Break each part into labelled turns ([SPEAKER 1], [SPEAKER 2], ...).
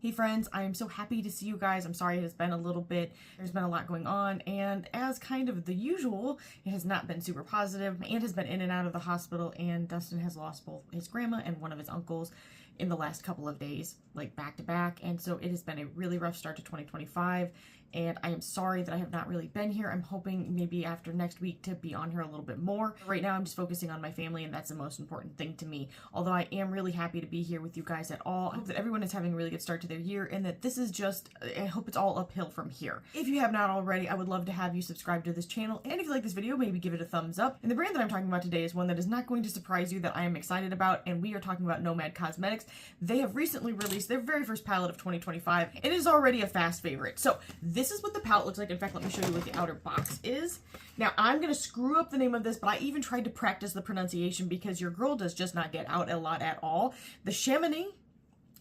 [SPEAKER 1] Hey friends, I am so happy to see you guys. I'm sorry it has been a little bit, there's been a lot going on, and as kind of the usual, it has not been super positive. My aunt has been in and out of the hospital, and Dustin has lost both his grandma and one of his uncles in the last couple of days, like back to back, and so it has been a really rough start to 2025, and I am sorry that I have not really been here. I'm hoping maybe after next week to be on here a little bit more. Right now I'm just focusing on my family, and that's the most important thing to me, although I am really happy to be here with you guys at all. I hope that everyone is having a really good start to their year, and that this is just, I hope it's all uphill from here. If you have not already, I would love to have you subscribe to this channel, and if you like this video, maybe give it a thumbs up. And the brand that I'm talking about today is one that is not going to surprise you, that I am excited about, and we are talking about Nomad Cosmetics. They have recently released their very first palette of 2025, and it is already a fast favorite. So this is what the palette looks like. In fact, let me show you what the outer box is. Now, I'm going to screw up the name of this, but I even tried to practice the pronunciation because your girl does just not get out a lot at all. The Chamonix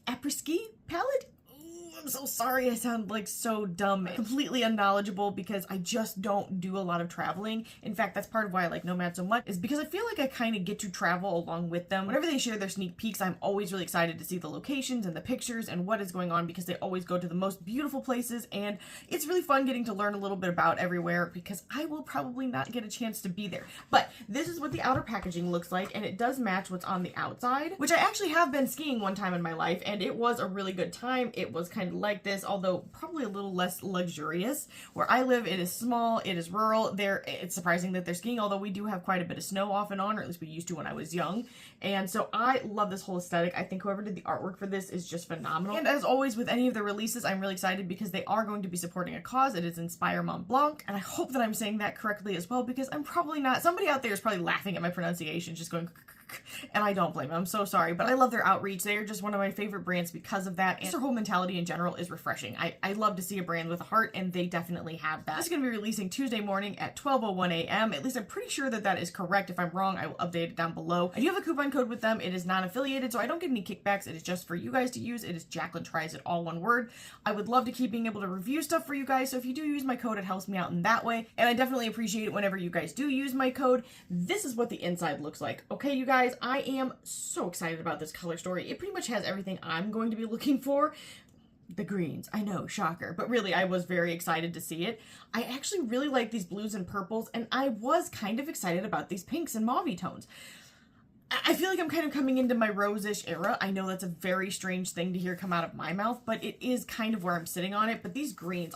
[SPEAKER 1] Apres palette? I'm so sorry, I sound like so dumb, completely unknowledgeable, because I just don't do a lot of traveling. In fact, that's part of why I like Nomad so much, is because I feel like I kind of get to travel along with them. Whenever they share their sneak peeks, I'm always really excited to see the locations and the pictures and what is going on, because they always go to the most beautiful places, and it's really fun getting to learn a little bit about everywhere, because I will probably not get a chance to be there. But this is what the outer packaging looks like, and it does match what's on the outside, which I actually have been skiing one time in my life, and it was a really good time. It was kind of like this, although probably a little less luxurious. Where I live, it is small, it is rural. It's surprising that they're skiing, although we do have quite a bit of snow off and on, or at least we used to when I was young. And so I love this whole aesthetic. I think whoever did the artwork for this is just phenomenal. And as always with any of the releases, I'm really excited because they are going to be supporting a cause. It is Inspire Mont Blanc, and I hope that I'm saying that correctly as well, because I'm probably not. Somebody out there is probably laughing at my pronunciation, just going, and I don't blame them. I'm so sorry, but I love their outreach. They are just one of my favorite brands because of that, and their whole mentality in general is refreshing. I love to see a brand with a heart, and they definitely have that. This is going to be releasing Tuesday morning at 12:01 a.m. At least I'm pretty sure that that is correct. If I'm wrong, I will update it down below. I do have a coupon code with them. It is non-affiliated, so I don't get any kickbacks. It is just for you guys to use. It is Jacqueline Tries It, all one word. I would love to keep being able to review stuff for you guys, so if you do use my code, it helps me out in that way, and I definitely appreciate it whenever you guys do use my code. This is what the inside looks like. Okay, you guys, I am so excited about this color story. It pretty much has everything I'm going to be looking for. The greens, I know, shocker, but really I was very excited to see it. I actually really like these blues and purples, and I was kind of excited about these pinks and mauve tones. I feel like I'm kind of coming into my rose-ish era. I know that's a very strange thing to hear come out of my mouth, but it is kind of where I'm sitting on it. But these greens,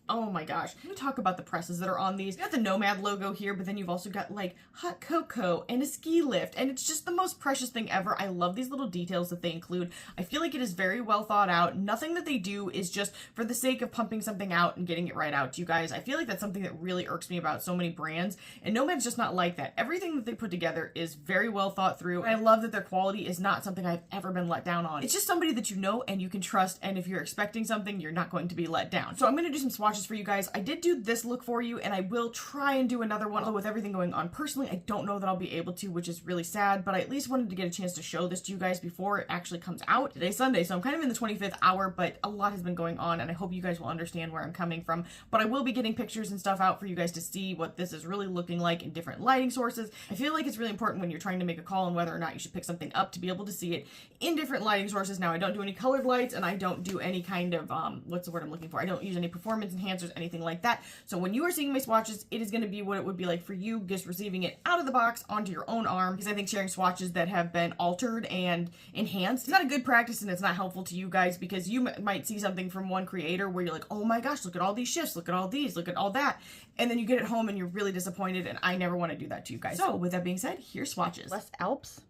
[SPEAKER 1] oh my gosh. I'm gonna talk about the presses that are on these. You got the Nomad logo here, but then you've also got like hot cocoa and a ski lift, and it's just the most precious thing ever. I love these little details that they include. I feel like it is very well thought out. Nothing that they do is just for the sake of pumping something out and getting it right out to you guys. I feel like that's something that really irks me about so many brands, and Nomad's just not like that. Everything that they put together is very well thought through, and I love that their quality is not something I've ever been let down on. It's just somebody that you know and you can trust, and if you're expecting something, you're not going to be let down. So I'm gonna do some swatches for you guys. I did do this look for you, and I will try and do another one, although with everything going on personally, I don't know that I'll be able to, which is really sad, but I at least wanted to get a chance to show this to you guys before it actually comes out. Today's Sunday, so I'm kind of in the 25th hour, but a lot has been going on, and I hope you guys will understand where I'm coming from. But I will be getting pictures and stuff out for you guys to see what this is really looking like in different lighting sources. I feel like it's really important when you're trying to make a call on whether or not you should pick something up to be able to see it in different lighting sources. Now, I don't do any colored lights, and I don't do any kind of, what's the word I'm looking for? I don't use any performance enhancers, anything like that. So when you are seeing my swatches, it is going to be what it would be like for you, just receiving it out of the box onto your own arm, because I think sharing swatches that have been altered and enhanced is not a good practice, and it's not helpful to you guys, because you might see something from one creator where you're like, oh my gosh, look at all these shifts, look at all these, look at all that, and then you get it home and you're really disappointed, and I never want to do that to you guys. So with that being said, here's swatches. Les Alpes?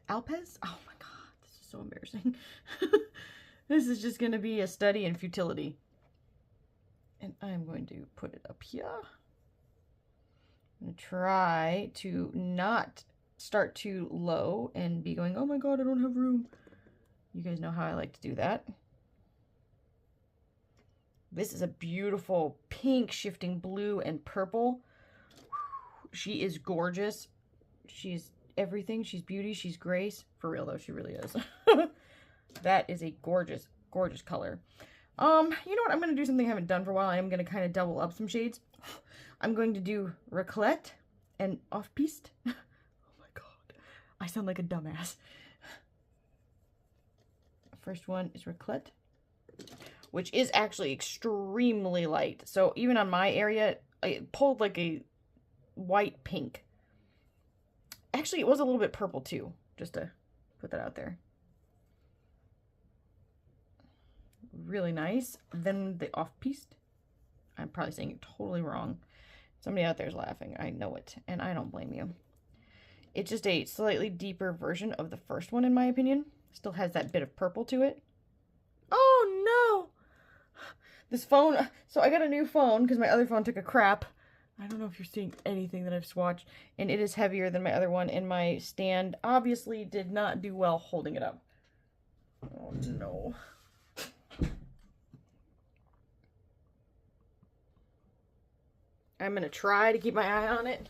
[SPEAKER 1] Alpes? Oh my god, this is so embarrassing. This is just going to be a study in futility. And I'm going to put it up here. I'm going to try to not start too low and be going, oh my god, I don't have room. You guys know how I like to do that. This is a beautiful pink shifting blue and purple. She is gorgeous. She's everything. She's beauty. She's grace. For real though, she really is. That is a gorgeous, gorgeous color. You know what? I'm going to do something I haven't done for a while. I am going to kind of double up some shades. I'm going to do Raclette and Off-Piste. Oh my god. I sound like a dumbass. First one is Raclette. which is actually extremely light. So even on my area, it pulled like a white pink. Actually, it was a little bit purple too, just to put that out there. Really nice. Then the off-piste. I'm probably saying it totally wrong. Somebody out there is laughing. I know it, and I don't blame you. It's just a slightly deeper version of the first one, in my opinion. Still has that bit of purple to it. Oh, no! This phone... So I got a new phone because my other phone took a crap. I don't know if you're seeing anything that I've swatched. And it is heavier than my other one. And my stand obviously did not do well holding it up. Oh, no. I'm going to try to keep my eye on it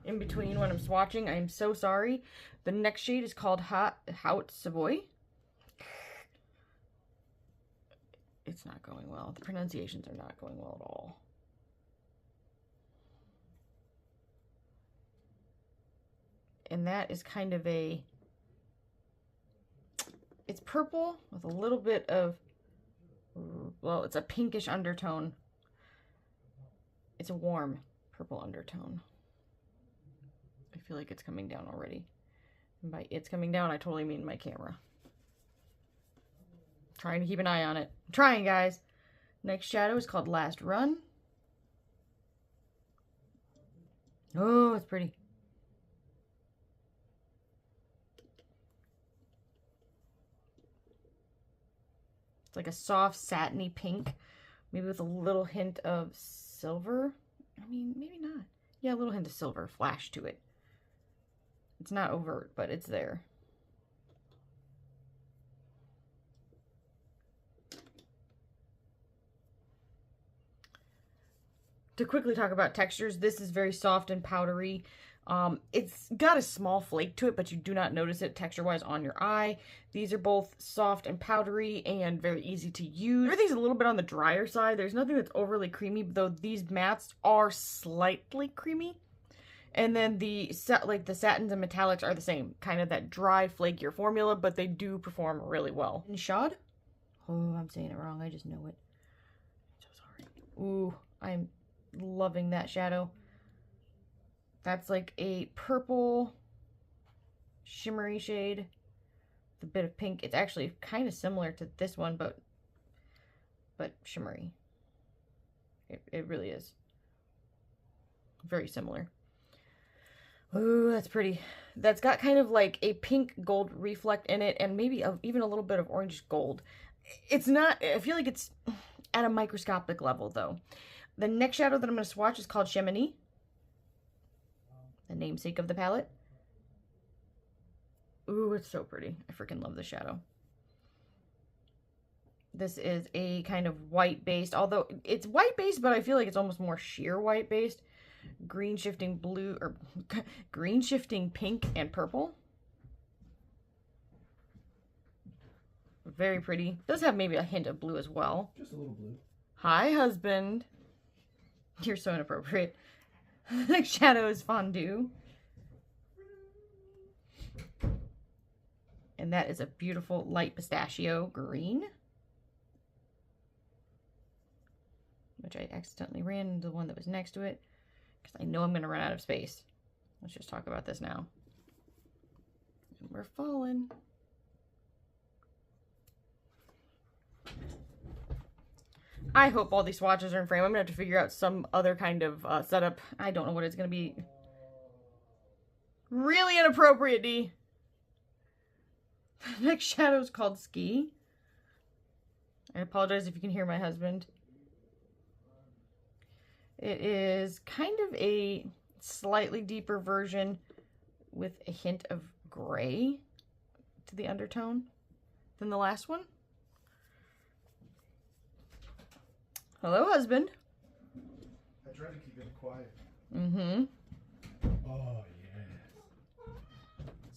[SPEAKER 1] in between when I'm swatching. I'm so sorry. The next shade is called Haute Savoy. It's not going well. The pronunciations are not going well at all. And that is kind of a... It's purple with a little bit of... Well, it's a pinkish undertone. It's a warm purple undertone. I feel like it's coming down already. And by it's coming down, I totally mean my camera. Trying to keep an eye on it. I'm trying, guys. Next shadow is called Last Run. Oh, it's pretty. It's like a soft satiny pink, maybe with a little hint of silver. I mean, maybe not. Yeah, a little hint of silver flash to it. It's not overt, but it's there. To quickly talk about textures, this is very soft and powdery. It's got a small flake to it, but you do not notice it texture-wise on your eye. These are both soft and powdery and very easy to use. Everything's a little bit on the drier side. There's nothing that's overly creamy, though these mattes are slightly creamy. And then the satins and metallics are the same. Kind of that dry, flakier formula, but they do perform really well. Shad? Oh, I'm saying it wrong. I just know it. I'm so sorry. Ooh, I'm loving that shadow. That's like a purple shimmery shade with a bit of pink. It's actually kind of similar to this one, but shimmery. It really is. Very similar. Ooh, that's pretty. That's got kind of like a pink gold reflect in it and maybe even a little bit of orange gold. It's not, I feel like it's at a microscopic level though. The next shadow that I'm going to swatch is called Chamonix. The namesake of the palette. Ooh, it's so pretty. I freaking love this shadow. This is a kind of white based, although it's white based, but I feel like it's almost more sheer white based. Green shifting blue, or green shifting pink and purple. Very pretty. Does have maybe a hint of blue as well.
[SPEAKER 2] Just a little blue.
[SPEAKER 1] Hi, husband. You're so inappropriate. The next shadow is Fondue. And that is a beautiful light pistachio green. Which I accidentally ran into the one that was next to it. Because I know I'm going to run out of space. Let's just talk about this now. And we're falling. I hope all these swatches are in frame. I'm going to have to figure out some other kind of setup. I don't know what it's going to be. Really inappropriate, D. The next shadow is called Ski. I apologize if you can hear my husband. It is kind of a slightly deeper version with a hint of gray to the undertone than the last one. Hello, husband.
[SPEAKER 2] I try to keep it quiet.
[SPEAKER 1] Mm-hmm.
[SPEAKER 2] Oh, yes.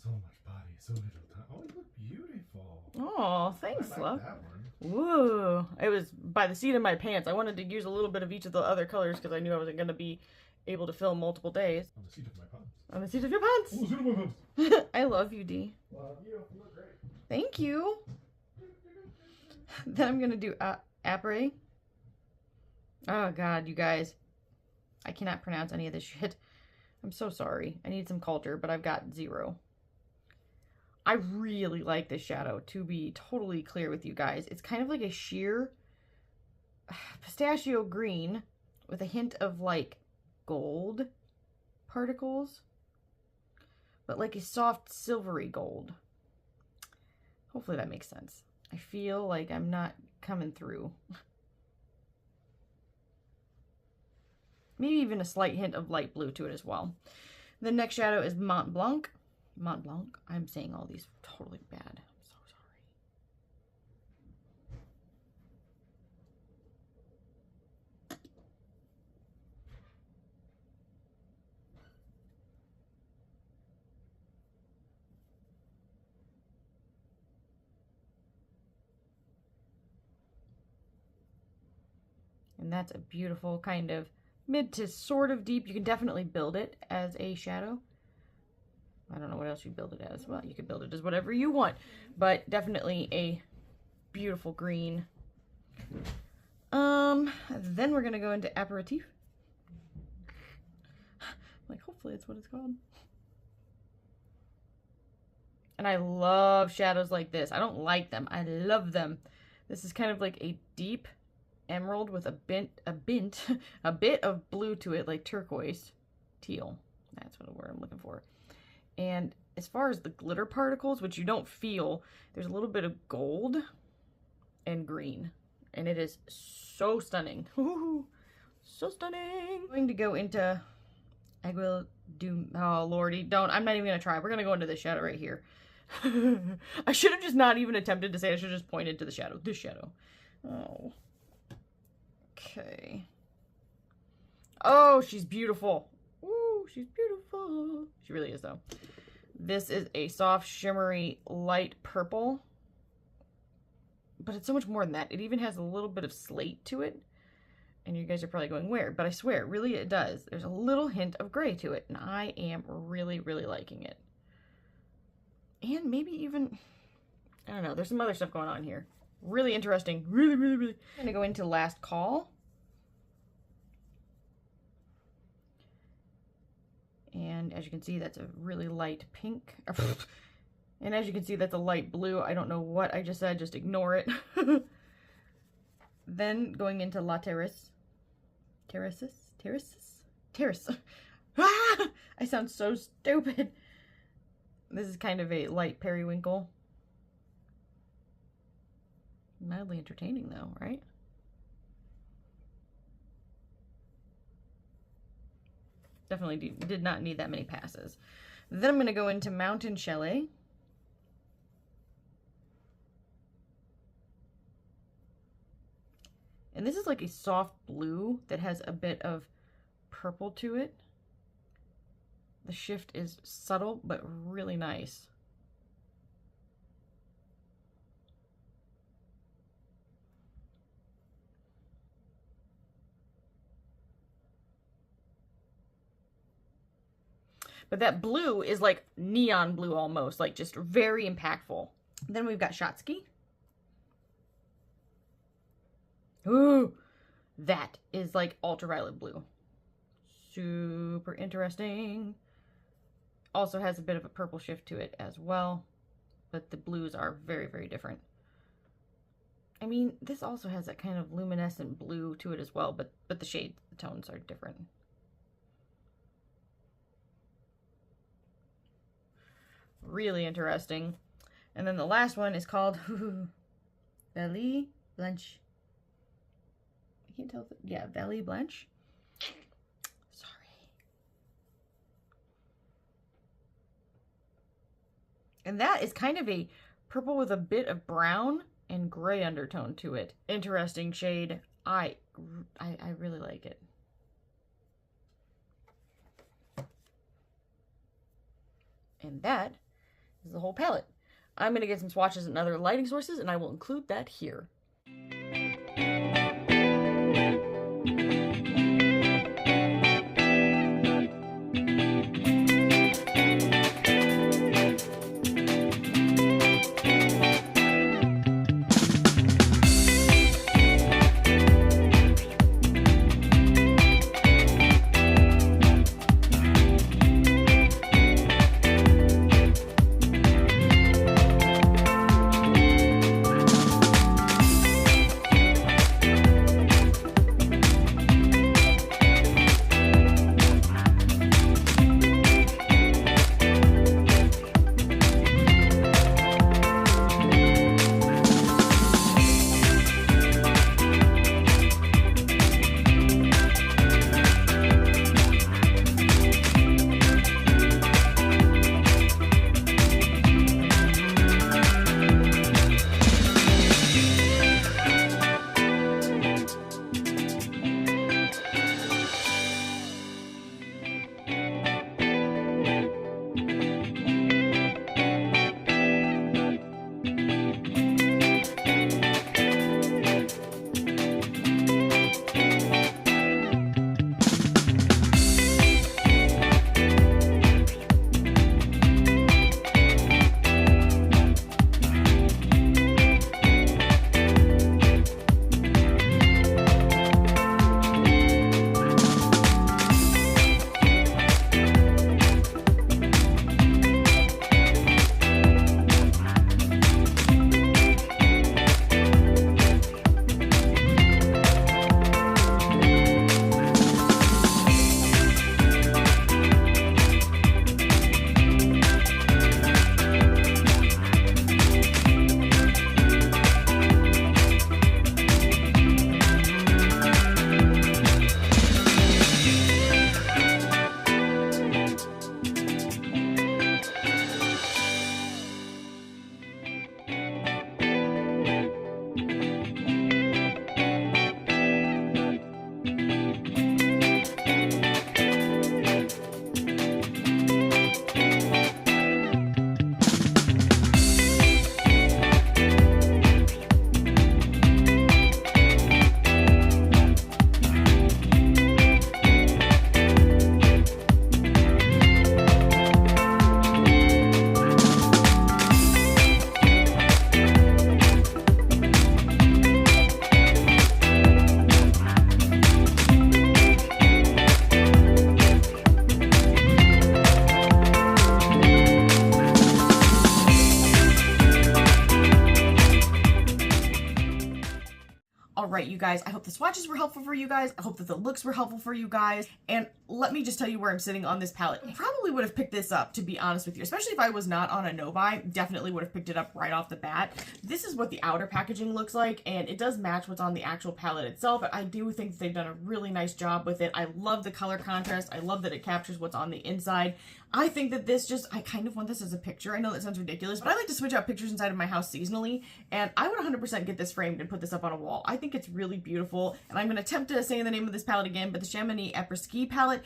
[SPEAKER 2] So much body, so little time. Oh, you look beautiful.
[SPEAKER 1] Oh, thanks,
[SPEAKER 2] I like
[SPEAKER 1] love.
[SPEAKER 2] that one.
[SPEAKER 1] Woo. It was by the seat of my pants. I wanted to use a little bit of each of the other colors because I knew I wasn't going to be able to film multiple days.
[SPEAKER 2] On the seat of my pants.
[SPEAKER 1] On the seat of your pants.
[SPEAKER 2] On the seat of my pants.
[SPEAKER 1] I love you, D.
[SPEAKER 2] Love you. You look great.
[SPEAKER 1] Thank you. Then I'm going to do Apres. Oh, God, you guys. I cannot pronounce any of this shit. I'm so sorry. I need some culture, but I've got 0. I really like this shadow, to be totally clear with you guys. It's kind of like a sheer pistachio green with a hint of like gold particles, but like a soft silvery gold. Hopefully that makes sense. I feel like I'm not coming through. Maybe even a slight hint of light blue to it as well. The next shadow is Mont Blanc. Mont Blanc. I'm saying all these totally bad. I'm so sorry. And that's a beautiful kind of mid to sort of deep. You can definitely build it as a shadow. I don't know what else you build it as. Well, you could build it as whatever you want, but definitely a beautiful green. Then we're gonna go into aperitif. Like, hopefully it's what it's called. And I love shadows like this. I don't like them. I love them. This is kind of like a deep emerald with a bit of blue to it, like turquoise, teal. That's what word I'm looking for. And as far as the glitter particles, which you don't feel, there's a little bit of gold and green, and it is so stunning. Ooh, so stunning. I'm going to go into Aiguille du, oh lordy, don't. I'm not even gonna try. We're gonna go into this shadow right here. I should have just not even attempted to say it. I should have just pointed to the shadow. This shadow. Oh. Okay. Oh, she's beautiful. Ooh, she's beautiful. She really is, though. This is a soft, shimmery, light purple. But it's so much more than that. It even has a little bit of slate to it. And you guys are probably going, where? But I swear, really it does. There's a little hint of gray to it. And I am really, really liking it. And maybe even, I don't know, there's some other stuff going on here. Really interesting. Really, really, really. I'm going to go into Last Call. And as you can see, that's a really light pink. And as you can see, that's a light blue. I don't know what I just said. Just ignore it. Then going into La Terrace. Terrace. Ah! I sound so stupid. This is kind of a light periwinkle. Mildly entertaining though, right? Definitely did not need that many passes. Then I'm going to go into Mountain Chalet. And this is like a soft blue that has a bit of purple to it. The shift is subtle, but really nice. But that blue is like neon blue almost, like just very impactful. Then we've got Shotsky. Ooh, that is like ultraviolet blue. Super interesting. Also has a bit of a purple shift to it as well, but the blues are very, very different. I mean, this also has that kind of luminescent blue to it as well, but the shades, the tones are different. Really interesting. And then the last one is called Vallée Blanche. I can't tell if it, yeah, Vallée Blanche. And that is kind of a purple with a bit of brown and gray undertone to it. Interesting shade. I really like it. And that is the whole palette. I'm going to get some swatches and other lighting sources, and I will include that here. right, you guys, I hope the swatches were helpful for you guys. I hope that the looks were helpful for you guys. And let me just tell you where I'm sitting on this palette. I probably would have picked this up, to be honest with you, especially if I was not on a no-buy. Definitely would have picked it up right off the bat. This is what the outer packaging looks like, and it does match what's on the actual palette itself. But I do think that they've done a really nice job with it. I love the color contrast. I love that it captures what's on the inside. I think that this just, I kind of want this as a picture. I know that sounds ridiculous, but I like to switch out pictures inside of my house seasonally, and I would 100% get this framed and put this up on a wall. I think it's really beautiful, and I'm going to attempt to say the name of this palette again, but the Chamonix Apres ski palette.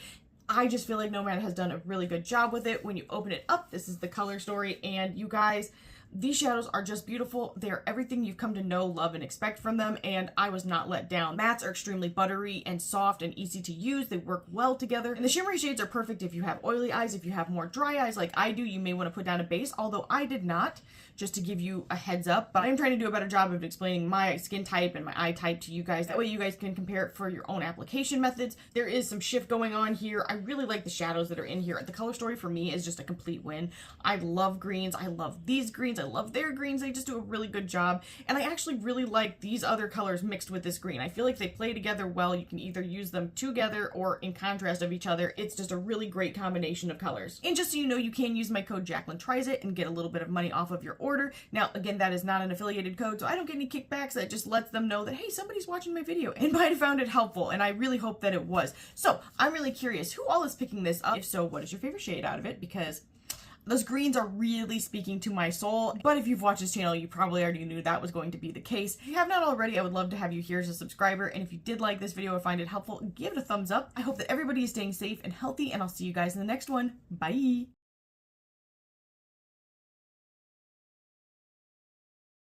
[SPEAKER 1] I just feel like Nomad has done a really good job with it. When you open it up, this is the color story, and you guys, these shadows are just beautiful. They are everything you've come to know, love, and expect from them, and I was not let down. Mattes are extremely buttery and soft and easy to use. They work well together, and the shimmery shades are perfect if you have oily eyes. If you have more dry eyes like I do, you may want to put down a base, although I did not, just to give you a heads up. But I'm trying to do a better job of explaining my skin type and my eye type to you guys. That way you guys can compare it for your own application methods. There is some shift going on here. I really like the shadows that are in here. The color story for me is just a complete win. I love greens. I love these greens. I love their greens. They just do a really good job. And I actually really like these other colors mixed with this green. I feel like they play together well. You can either use them together or in contrast of each other. It's just a really great combination of colors. And just so you know, you can use my code Jacqueline Tries It and get a little bit of money off of your order. Now, again, that is not an affiliated code, so I don't get any kickbacks. That just lets them know that, hey, somebody's watching my video and might have found it helpful, and I really hope that it was. So I'm really curious, who all is picking this up? If so, what is your favorite shade out of it? Because those greens are really speaking to my soul. But if you've watched this channel, you probably already knew that was going to be the case. If you have not already, I would love to have you here as a subscriber. And if you did like this video or find it helpful, give it a thumbs up. I hope that everybody is staying safe and healthy, and I'll see you guys in the next one. Bye.